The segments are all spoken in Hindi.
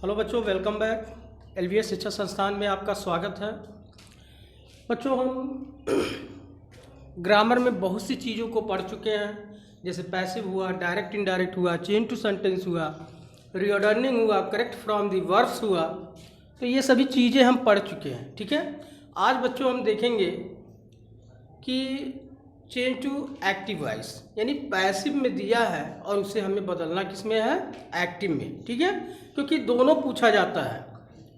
हेलो बच्चों, वेलकम बैक। एलवीएस शिक्षा संस्थान में आपका स्वागत है। बच्चों, हम ग्रामर में बहुत सी चीज़ों को पढ़ चुके हैं, जैसे पैसिव हुआ, डायरेक्ट इनडायरेक्ट हुआ, चेन टू सेंटेंस हुआ, रीऑर्डरिंग हुआ, करेक्ट फ्रॉम द वर्ब्स हुआ। तो ये सभी चीज़ें हम पढ़ चुके हैं। ठीक है, आज बच्चों हम देखेंगे कि चेंज टू एक्टिव वॉइस, यानी पैसिव में दिया है और उसे हमें बदलना किस में है, एक्टिव में। ठीक है, क्योंकि दोनों पूछा जाता है,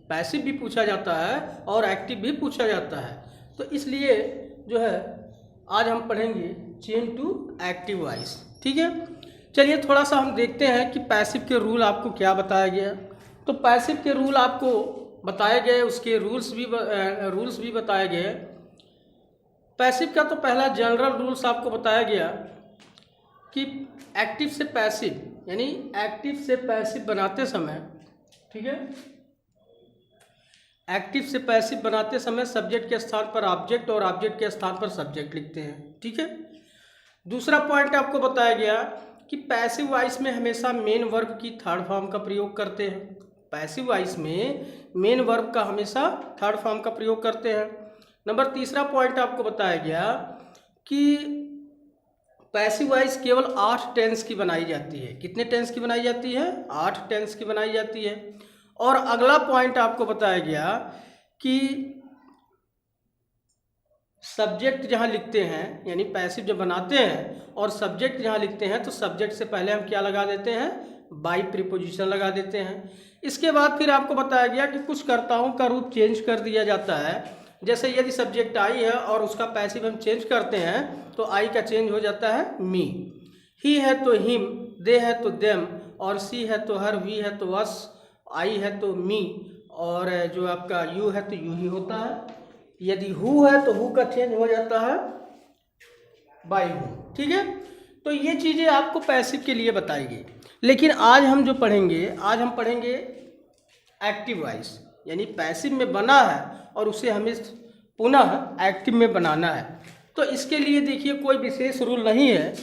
पैसिव भी पूछा जाता है और एक्टिव भी पूछा जाता है। तो इसलिए जो है आज हम पढ़ेंगे चेंज टू एक्टिव वॉइस। ठीक है, चलिए थोड़ा सा हम देखते हैं कि पैसिव के रूल आपको क्या बताया गया। तो पैसिव के रूल आपको बताए गए, उसके रूल्स भी बताए गए। पैसिव का तो पहला जनरल रूल्स आपको बताया गया कि एक्टिव से पैसिव, यानी एक्टिव से पैसिव बनाते समय, ठीक है, एक्टिव से पैसिव बनाते समय सब्जेक्ट के स्थान पर ऑब्जेक्ट और ऑब्जेक्ट के स्थान पर सब्जेक्ट लिखते हैं। ठीक है, दूसरा पॉइंट आपको बताया गया कि पैसिव वॉइस में हमेशा मेन वर्ब की थर्ड फॉर्म का प्रयोग करते हैं। पैसिव वॉइस में मेन वर्ब का हमेशा थर्ड फॉर्म का प्रयोग करते हैं। नंबर तीसरा पॉइंट आपको बताया गया कि पैसिव वॉइस केवल 8 टेंस की बनाई जाती है। कितने टेंस की बनाई जाती है? 8 टेंस की बनाई जाती है। और अगला पॉइंट आपको बताया गया कि सब्जेक्ट जहां लिखते हैं, यानी पैसिव जब बनाते हैं और सब्जेक्ट जहां लिखते हैं, तो सब्जेक्ट से पहले हम क्या लगा देते हैं? बाई प्रीपोजिशन लगा देते हैं। इसके बाद फिर आपको बताया गया कि कुछ कर्ताओं का रूप चेंज कर दिया जाता है। जैसे यदि सब्जेक्ट आई है और उसका पैसिव हम चेंज करते हैं तो आई का चेंज हो जाता है मी। ही है तो हिम, दे है तो देम, और सी है तो हर, वी है तो वस, आई है तो मी, और जो आपका यू है तो यू ही होता है। यदि हु है तो हु का चेंज हो जाता है बाई हु। ठीक है, तो ये चीज़ें आपको पैसिव के लिए बताई गई। लेकिन आज हम जो पढ़ेंगे, आज हम पढ़ेंगे एक्टिव वॉइस, यानी पैसिव में बना है और उसे हमें पुनः एक्टिव में बनाना है। तो इसके लिए देखिए कोई विशेष रूल नहीं है,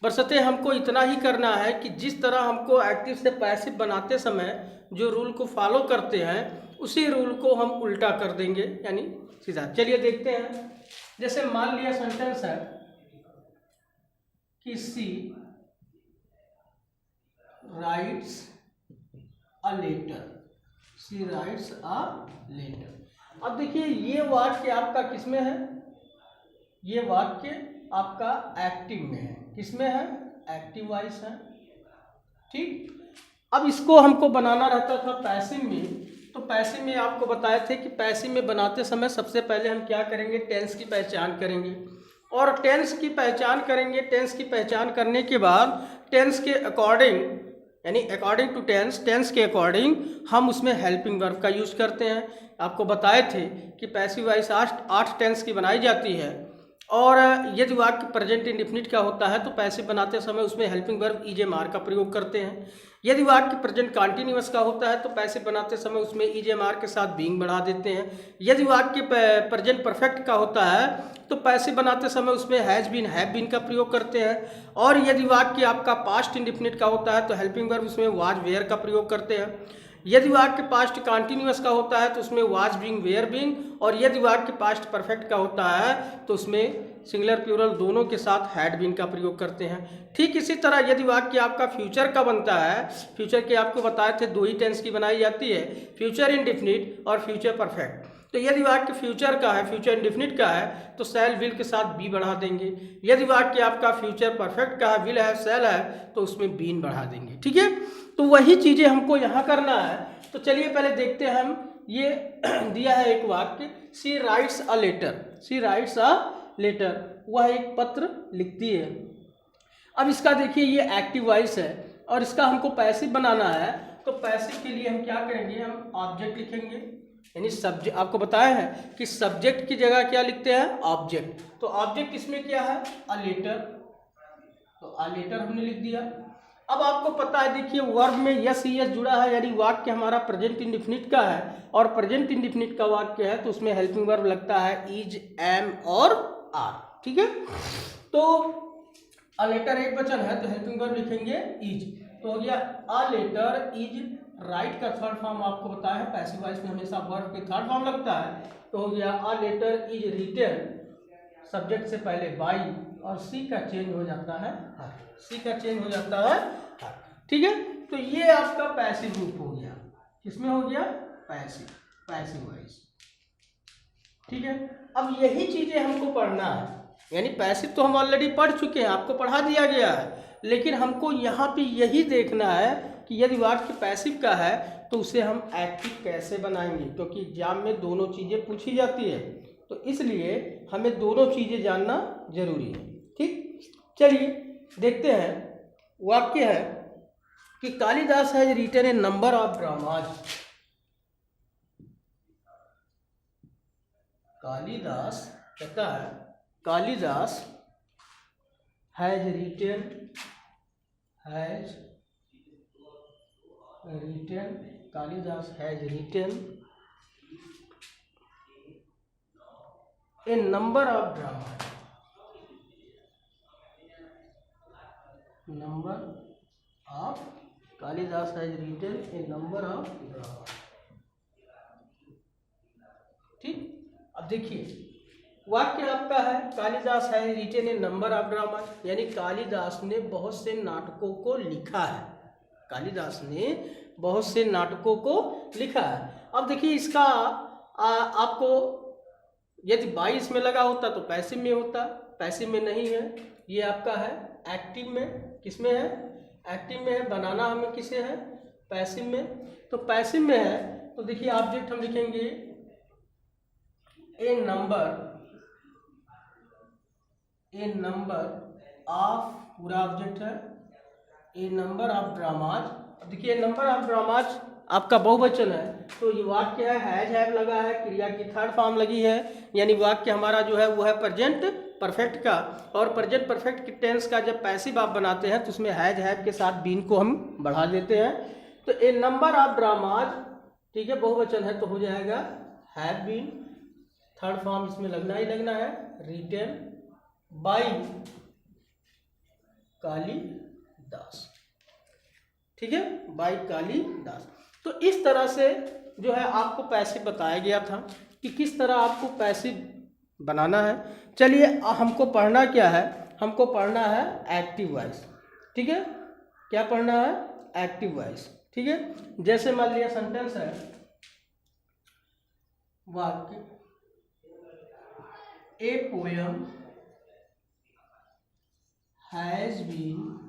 बशर्ते हमको इतना ही करना है कि जिस तरह हमको एक्टिव से पैसिव बनाते समय जो रूल को फॉलो करते हैं, उसी रूल को हम उल्टा कर देंगे, यानी सीधा। चलिए देखते हैं। जैसे मान लिया सेंटेंस है कि she writes a letter, she writes a letter. अब देखिए ये वाक्य आपका किसमें है? ये वाक्य आपका एक्टिव में है। किसमें है? एक्टिव वॉइस है। ठीक, अब इसको हमको बनाना रहता था पैसिव में। तो पैसिव में आपको बताए थे कि पैसिव में बनाते समय सबसे पहले हम क्या करेंगे? टेंस की पहचान करेंगे, और टेंस की पहचान करेंगे। टेंस की पहचान करने के बाद टेंस के अकॉर्डिंग, यानी अकॉर्डिंग टू टेंस, टेंस के अकॉर्डिंग हम उसमें हेल्पिंग वर्ब का यूज करते हैं। आपको बताए थे कि पैसिव वॉइस 8 टेंस की बनाई जाती है, और यदि वाक्य प्रेजेंट इंडेफिनिट का होता है तो पैसिव बनाते समय उसमें helping verb is am are का प्रयोग करते हैं। यदि वाक्य प्रेजेंट कॉन्टिन्यूअस का होता है तो पैसिव बनाते समय उसमें इज एम आर के साथ बीइंग बढ़ा देते हैं। यदि वाक्य प्रेजेंट परफेक्ट का होता है तो पैसिव बनाते समय उसमें हैज बीन, हैव बीन का प्रयोग करते हैं। और यदि वाक्य आपका पास्ट इंडेफिनिट का होता है तो हेल्पिंग वर्ब उसमें वाज, वेयर का प्रयोग करते हैं। यदि वाक्य पास्ट कॉन्टिन्यूअस का होता है तो उसमें वाज बीइंग, वेयर बीइंग, और यदि वाक्य पास्ट परफेक्ट का होता है तो उसमें सिंगुलर प्लूरल दोनों के साथ हैड बीन का प्रयोग करते हैं। ठीक इसी तरह यदि वाक्य आपका फ्यूचर का बनता है, फ्यूचर के आपको बताए थे 2 ही टेंस की बनाई जाती है, फ्यूचर इंडेफिनिट और फ्यूचर परफेक्ट। तो यदि वाक्य फ्यूचर का है, फ्यूचर इंडेफिनिट का है, तो शैल, विल के साथ बी बढ़ा देंगे। यदि वाक्य आपका फ्यूचर परफेक्ट का है, विल है, शैल है, तो उसमें बीन बढ़ा देंगे। ठीक है, तो वही चीज़ें हमको यहाँ करना है। तो चलिए पहले देखते हैं हम। ये दिया है एक वाक्य, she writes a letter, she writes a letter, वह एक पत्र लिखती है। अब इसका देखिए ये एक्टिव वॉइस है और इसका हमको पैसिव बनाना है। तो पैसिव के लिए हम क्या करेंगे? हम ऑब्जेक्ट लिखेंगे, यानी सब्जेक्ट। आपको बताया है कि सब्जेक्ट की जगह क्या लिखते हैं? ऑब्जेक्ट। तो ऑब्जेक्ट इसमें क्या है? अ लेटर, तो अ लेटर हमने लिख दिया। अब आपको पता है, देखिए वर्ब में यस यस जुड़ा है, यानी वाक्य हमारा प्रेजेंट इंडेफिनिट का है, और प्रेजेंट इंडेफिनिट का वाक्य है तो उसमें हेल्पिंग वर्ब लगता है इज, एम और आर। ठीक है, तो अ लेटर एक वचन है तो हेल्पिंग वर्ब लिखेंगे इज, तो हो गया अ लेटर इज राइट का थर्ड फॉर्म आपको बताया है, पैसिव वॉइस में हमेशा वर्ब के थर्ड फॉर्म लगता है, तो हो गया a letter is written, subject से पहले बाई, और सी का चेंज हो जाता है हर, सी का चेंज हो जाता है हर। ठीक है, तो ये आपका पैसिव रूप हो गया, किसमें हो गया, पैसिव, पैसिव वॉइस। ठीक है, अब यही चीजें हमको पढ़ना है, यानी पैसिव तो हम ऑलरेडी पढ़ चुके हैं, आपको पढ़ा दिया गया है, लेकिन हमको यहाँ पे यही देखना है कि यदि वाक्य पैसिव का है तो उसे हम एक्टिव कैसे बनाएंगे, क्योंकि एग्जाम में दोनों चीज़ें पूछी जाती है, तो इसलिए हमें दोनों चीज़ें जानना जरूरी है। ठीक, चलिए देखते हैं। वाक्य है कि Kalidas has written a number of dramas, Kalidas कहता है, Kalidas has written Kalidas has written a number of drama, number of, Kalidas has written a number of drama. ठीक, अब देखिए वाक्य आपका है Kalidas has written a number of drama, यानी कालिदास ने बहुत से नाटकों को लिखा है, कालिदास ने बहुत से नाटकों को लिखा है। अब देखिए इसका आपको यदि 22 में लगा होता तो पैसिव में होता, पैसिव में नहीं है, ये आपका है एक्टिव में, किसमें है, एक्टिव में है, बनाना हमें किसे है, पैसिव में, तो पैसिव में है, तो देखिए ऑब्जेक्ट हम लिखेंगे ए नंबर ऑफ, पूरा ऑब्जेक्ट है, ए नंबर ऑफ ड्रामाज। देखिए नंबर ऑफ ड्रामाज आपका बहुवचन है, तो ये वाक्य है हैज हैव लगा है, क्रिया की थर्ड फॉर्म लगी है, यानी वाक्य हमारा जो है वो है प्रेजेंट परफेक्ट का, और प्रेजेंट परफेक्ट की टेंस का जब पैसिव आप बनाते हैं तो उसमें हैज हैव के साथ बीन को हम बढ़ा देते हैं, तो ए नंबर ऑफ ड्रामाज, ठीक है, बहुवचन है तो हो जाएगा हैव बीन, थर्ड फॉर्म इसमें लगना ही लगना है, रिटन बाई कालिदास। ठीक है, बाई कालिदास। तो इस तरह से जो है आपको पैसिव बताया गया था कि किस तरह आपको पैसिव बनाना है। चलिए हमको पढ़ना क्या है, हमको पढ़ना है एक्टिव वॉइस। ठीक है, क्या पढ़ना है, एक्टिव वॉइस। ठीक है, जैसे मान लिया सेंटेंस है, वाक्य a poem has been,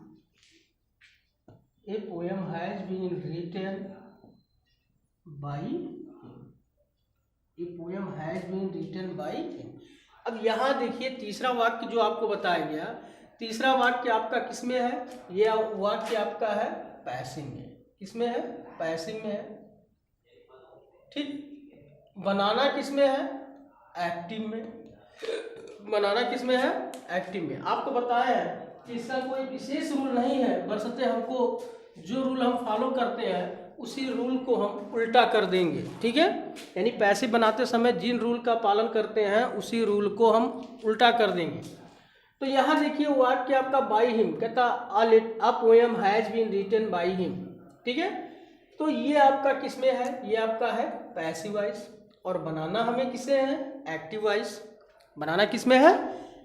a poem has been written by him, a poem has been written by him। अब यहाँ देखिए तीसरा वाक्य जो आपको बताया गया, तीसरा वाक्य आपका किसमें है, यह वाक्य आपका है पैसिव में, किसमें है, पैसिव में है। ठीक, बनाना किसमें है, एक्टिव में, बनाना किसमें है, एक्टिव में। आपको बताया है कि इसका कोई विशेष रूल नहीं है, बशर्ते हमको जो रूल हम फॉलो करते हैं उसी रूल को हम उल्टा कर देंगे। ठीक है, यानी पैसिव बनाते समय जिन रूल का पालन करते हैं उसी रूल को हम उल्टा कर देंगे। तो यहाँ देखिए वाक्य आपका बाई हिम, कहता a poem has been written by him. ठीक है, तो ये आपका किसमें है, ये आपका है पैसिव वॉइस, और बनाना हमें किसे है, एक्टिव वॉइस। बनाना किसमें है,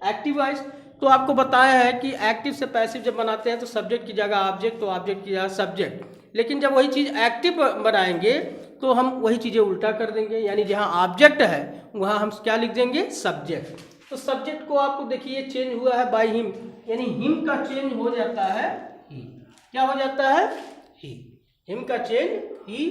एक्टिव वॉइस। तो आपको बताया है कि एक्टिव से पैसिव जब बनाते हैं तो सब्जेक्ट की जगह ऑब्जेक्ट, तो ऑब्जेक्ट की जगह सब्जेक्ट, लेकिन जब वही चीज़ एक्टिव बनाएंगे तो हम वही चीज़ें उल्टा कर देंगे, यानी जहाँ ऑब्जेक्ट है वहाँ हम क्या लिख देंगे, सब्जेक्ट। तो सब्जेक्ट को आपको देखिए चेंज हुआ है बाय हिम, यानी हिम का चेंज हो जाता है ही। क्या हो जाता है, ही, हिम का चेंज ही।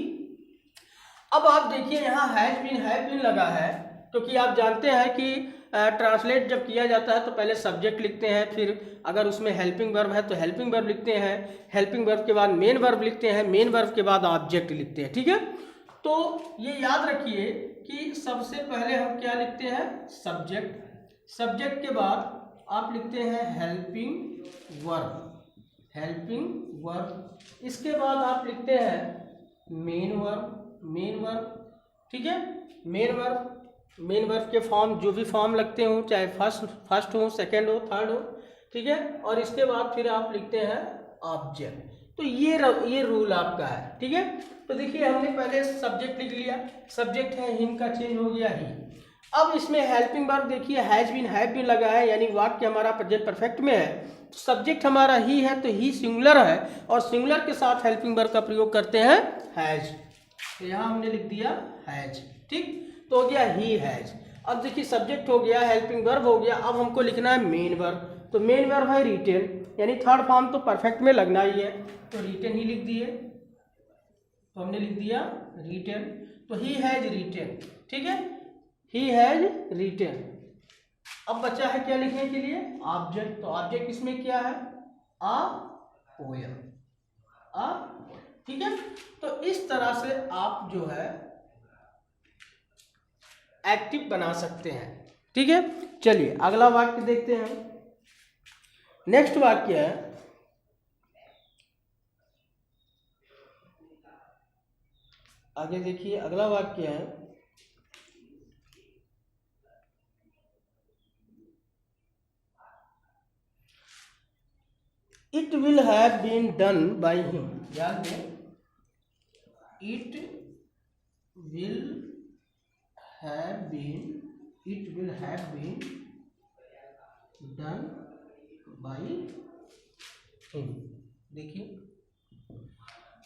अब आप देखिए यहाँ हैज बीन लगा है, क्योंकि आप जानते हैं कि ट्रांसलेट जब किया जाता है तो पहले सब्जेक्ट लिखते हैं, फिर अगर उसमें हेल्पिंग वर्ब है तो हेल्पिंग वर्ब लिखते हैं, हेल्पिंग वर्ब के बाद मेन वर्ब लिखते हैं, मेन वर्ब के बाद ऑब्जेक्ट लिखते हैं। ठीक है, तो ये याद रखिए कि सबसे पहले हम क्या लिखते हैं, सब्जेक्ट, सब्जेक्ट के बाद आप लिखते हैं हेल्पिंग वर्ब, हेल्पिंग वर्ब, इसके बाद आप लिखते हैं मेन वर्ब, मेन वर्ब। ठीक है, मेन वर्ब, मेन वर्ब के फॉर्म जो भी फॉर्म लगते हो, चाहे फर्स्ट हो, सेकंड हो, थर्ड हो। ठीक है, और इसके बाद फिर आप लिखते हैं ऑब्जेक्ट। तो ये रूल आपका है, ठीक है। तो देखिए हमने पहले सब्जेक्ट लिख लिया, सब्जेक्ट है हिम का चेंज हो गया ही। अब इसमें हेल्पिंग वर्ब देखिए हैज बीन हैव बीन लगा है, यानी वाक्य हमारा प्रेजेंट परफेक्ट में है। सब्जेक्ट हमारा ही है तो ही सिंगुलर है, और सिंगुलर के साथ हेल्पिंग वर्ब का प्रयोग करते हैं हैज। तो यहाँ हमने लिख दिया हैज, ठीक। तो हो गया ही हैज। अब देखिए सब्जेक्ट हो गया, हेल्पिंग वर्ब हो गया, अब हमको लिखना है मेन वर्ब। तो मेन वर्ब है रिटेन, यानी थर्ड फॉर्म तो परफेक्ट में लगना ही है, तो रिटेन ही लिख दिए। तो हमने लिख दिया रिटेन। तो ही हैज रिटेन, ठीक है, ही हैज रिटेन। अब बचा है क्या लिखने के लिए, ऑब्जेक्ट। तो ऑब्जेक्ट इसमें क्या है, अ पोएम, ठीक है। तो इस तरह से आप जो है एक्टिव बना सकते हैं, ठीक है। चलिए अगला वाक्य देखते हैं। नेक्स्ट वाक्य है, आगे देखिए अगला वाक्य है, it will have been done by him. याद है, it will have been done by him. देखिए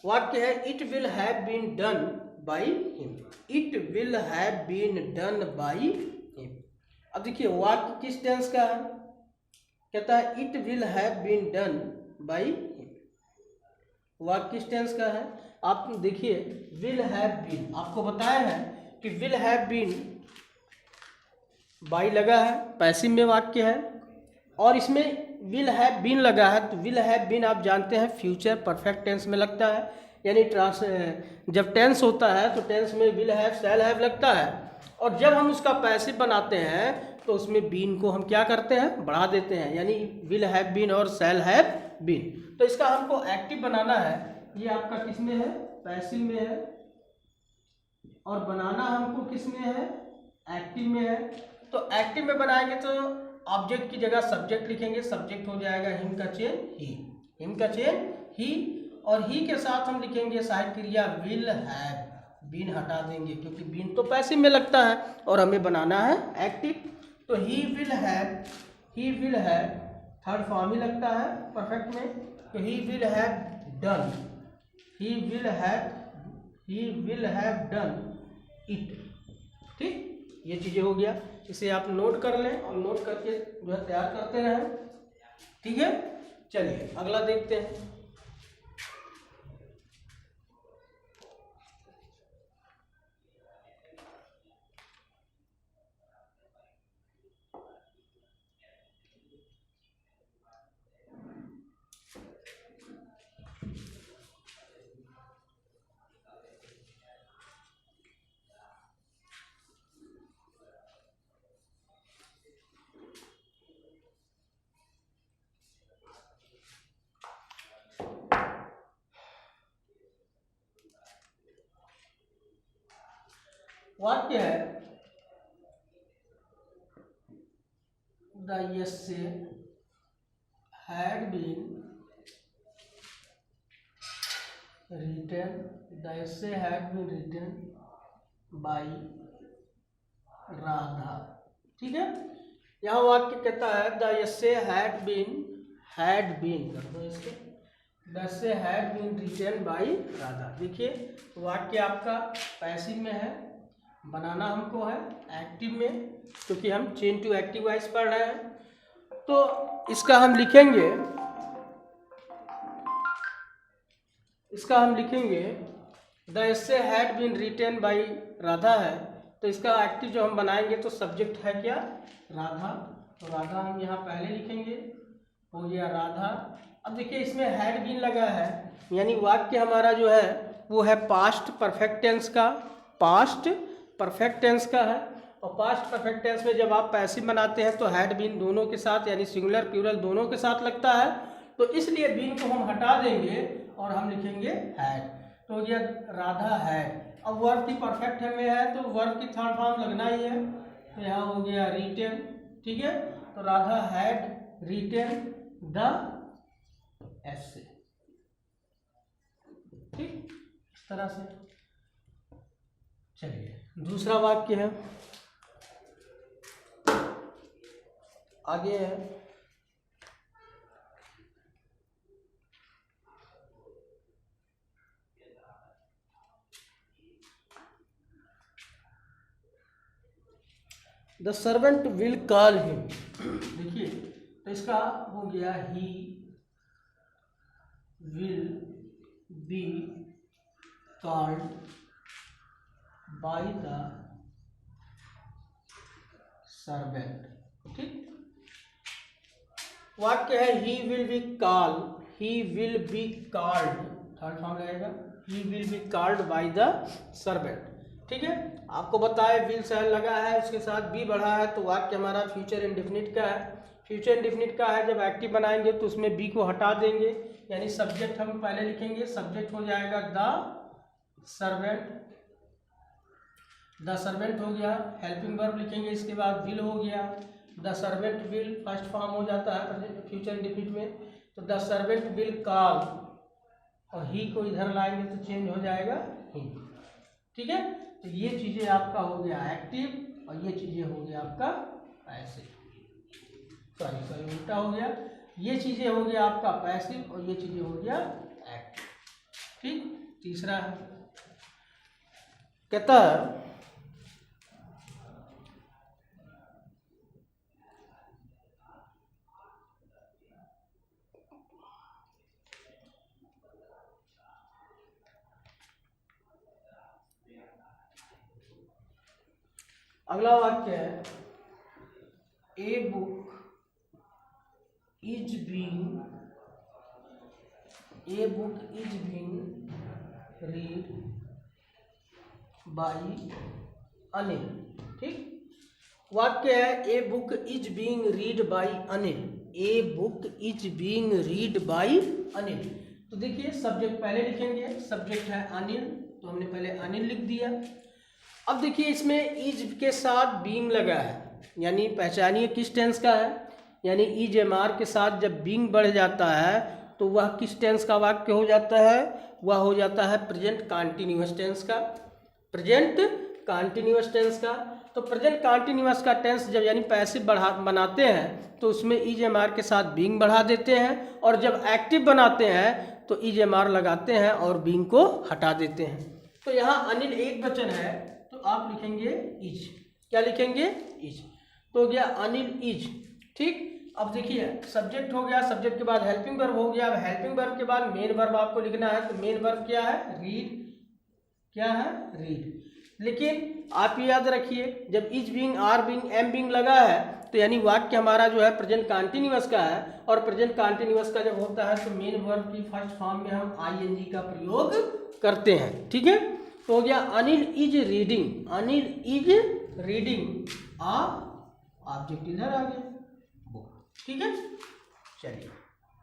वाक्य है it will have been done by him, it will have been done by him. अब देखिए वाक्य किस टेंस का है, कहता है it will have been done by him. वाक्य किस टेंस का है, आप देखिए विल हैव बीन, आपको बताया है कि विल हैव बीन बाई लगा है, पैसिव में वाक्य है, और इसमें विल हैव बीन लगा है। तो विल हैव बीन आप जानते हैं फ्यूचर परफेक्ट टेंस में लगता है, यानी जब टेंस होता है तो टेंस में विल हैव शैल हैव लगता है, और जब हम उसका पैसिव बनाते हैं तो उसमें बीन को हम क्या करते हैं, बढ़ा देते हैं, यानी विल हैव बीन और शैल हैव बीन। तो इसका हमको एक्टिव बनाना है, ये आपका किस में है, पैसिव में है, और बनाना हमको किस में है, एक्टिव में है। तो एक्टिव में बनाएंगे तो ऑब्जेक्ट की जगह सब्जेक्ट लिखेंगे, सब्जेक्ट हो जाएगा हिम का चेन ही, हिम का चेन ही, और ही के साथ हम लिखेंगे सहायक क्रिया विल हैव, बीन हटा देंगे क्योंकि बीन तो पैसिव में लगता है और हमें बनाना है एक्टिव। तो he will have third form ही लगता है परफेक्ट में, तो he will have done, he will have done it, ठीक। ये चीजें हो गया, इसे आप नोट कर लें और नोट करके जो है तैयार करते रहें, ठीक है। चलिए अगला देखते हैं। वाक्य है the essay had been written, the essay had been written by Radha, ठीक है। यहाँ वाक्य कहता है द essay had been कर दो इसके, the essay had been written by Radha. देखिए वाक्य आपका पैसिव में है, बनाना हमको है एक्टिव में, क्योंकि हम चेन टू एक्टिव वाइज पढ़ रहे हैं। तो इसका हम लिखेंगे the essay had been written by Radha है, तो इसका एक्टिव जो हम बनाएंगे तो सब्जेक्ट है क्या, राधा। तो राधा हम यहाँ पहले लिखेंगे, हो गया राधा। अब देखिए इसमें हैड बीन लगा है, यानी वाक्य हमारा जो है वो है पास्ट परफेक्ट टेंस का, पास्ट परफेक्ट टेंस का है। और पास्ट परफेक्ट टेंस में जब आप पैसिव बनाते हैं तो हैड बीन दोनों के साथ, यानी सिंगुलर प्लूरल दोनों के साथ लगता है, तो इसलिए बीन को हम हटा देंगे और हम लिखेंगे हैड। तो हो गया राधा हैड। अब वर्ब की परफेक्ट में है तो वर्ब की थर्ड फॉर्म लगना ही है, तो यहाँ हो गया रिटेन, ठीक है। तो Radha had written the essay, तरह से। चलिए दूसरा वाक्य है, आगे है, the servant will call him. देखिए तो इसका हो गया he will be called by the servant. ठीक, वाक्य है he will be call, he will be called, third form रहेगा, he will be called by the servant. ठीक है, आपको बताया विल सहल लगा है, उसके साथ बी बढ़ा है, तो वाक्य हमारा फ्यूचर इंडेफिनिट का है। फ्यूचर इंडेफिनिट का है, जब एक्टिव बनाएंगे तो उसमें बी को हटा देंगे, यानी सब्जेक्ट हम पहले लिखेंगे, सब्जेक्ट हो जाएगा द सर्वेंट, द सर्वेंट हो गया, हेल्पिंग वर्ब लिखेंगे, इसके बाद विल हो गया, the servant will first form हो जाता है फ्यूचर इंडेफिनिट में, तो द सर्वेंट विल कॉल, और ही को इधर लाएंगे तो चेंज हो जाएगा ही। ठीक है, तो ये चीजें आपका हो गया एक्टिव और ये चीजें हो गया आपका पैसिव, सॉरी उल्टा हो गया, ये चीजें हो गया आपका पैसिव और ये चीजें हो गया एक्टिव। ठीक, तीसरा है, कहता है अगला वाक्य है a book is being read by Anil. ठीक, वाक्य है a book is being read by Anil, a book is being read by Anil. तो देखिए सब्जेक्ट पहले लिखेंगे, सब्जेक्ट है अनिल, तो हमने पहले अनिल लिख दिया। अब देखिए इसमें इज के साथ बीइंग लगा है, यानी पहचानिए किस टेंस का है, यानी इज एम आर के साथ जब बीइंग बढ़ जाता है तो वह किस टेंस का वाक्य हो जाता है, वह हो जाता है प्रेजेंट कॉन्टिन्यूअस टेंस का, प्रेजेंट कॉन्टिन्यूअस टेंस का। तो प्रेजेंट कॉन्टिन्यूअस का टेंस जब यानी पैसिव बनाते हैं तो उसमें इज एम आर के साथ बीइंग बढ़ा देते हैं, और जब एक्टिव बनाते हैं तो इज एम आर लगाते हैं और बीइंग को हटा देते हैं। तो यहाँ अनिल एक वचन है तो आप लिखेंगे इज, क्या लिखेंगे इज, तो हो गया अनिल इज। ठीक, अब देखिए सब्जेक्ट हो गया, सब्जेक्ट के बाद हेल्पिंग वर्ब हो गया, अब हेल्पिंग वर्ब के बाद मेन वर्ब आपको लिखना है, तो मेन वर्ब क्या है रीड, क्या है रीड। लेकिन आप याद रखिए जब is being are being am being लगा है तो यानी वाक्य हमारा जो है प्रेजेंट कॉन्टिन्यूअस का है, और प्रेजेंट कॉन्टिन्यूअस का जब होता है तो मेन वर्ब की फर्स्ट फॉर्म में हम आईएनजी का प्रयोग करते हैं। ठीक है, तो हो गया Anil is reading, Anil is reading आ ऑब्जेक्ट इधर आ गया बुक। ठीक है, चलिए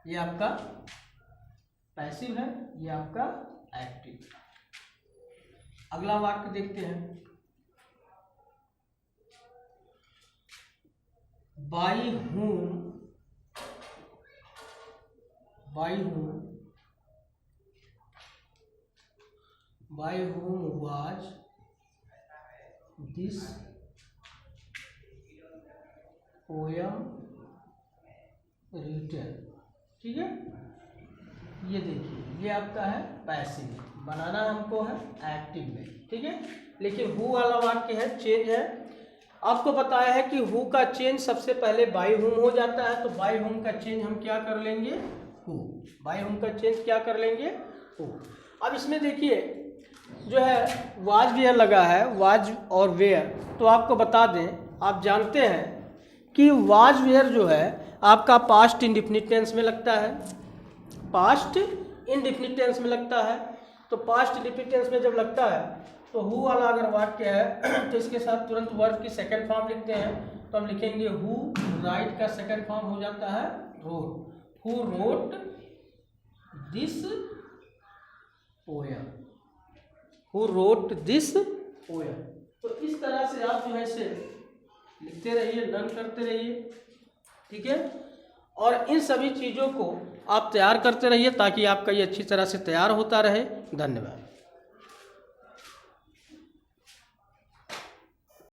ये आपका पैसिव है, ये आपका एक्टिव। अगला वाक्य देखते हैं, bye whom was this poem written। ठीक है, ये देखिए ये आपका है पैसिव, बनाना हमको है एक्टिव में। ठीक है, लेकिन हु वाला वाक्य है चेंज है, आपको बताया है कि हु का चेंज सबसे पहले बाय हुम हो जाता है, तो बाय हुम का चेंज हम क्या कर लेंगे हु, बाय हुम का चेंज क्या कर लेंगे हु। अब इसमें देखिए जो है वाज वेयर लगा है, वाज और वेयर, तो आपको बता दें आप जानते हैं कि वाज वेयर जो है आपका पास्ट इंडेफिनिट टेंस में लगता है, पास्ट इंडेफिनिट टेंस में लगता है। तो पास्ट इंडेफिनिट टेंस में जब लगता है तो हु वाला अगर वाक्य है तो इसके साथ तुरंत वर्ब की सेकंड फॉर्म लिखते हैं, तो हम लिखेंगे हु, राइट का सेकंड फॉर्म हो जाता है wrote, who wrote this poem, who wrote this poem. तो इस तरह से आप जो है इसे लिखते रहिए, लर्न करते रहिए। ठीक है, और इन सभी चीज़ों को आप तैयार करते रहिए ताकि आपका ये अच्छी तरह से तैयार होता रहे। धन्यवाद।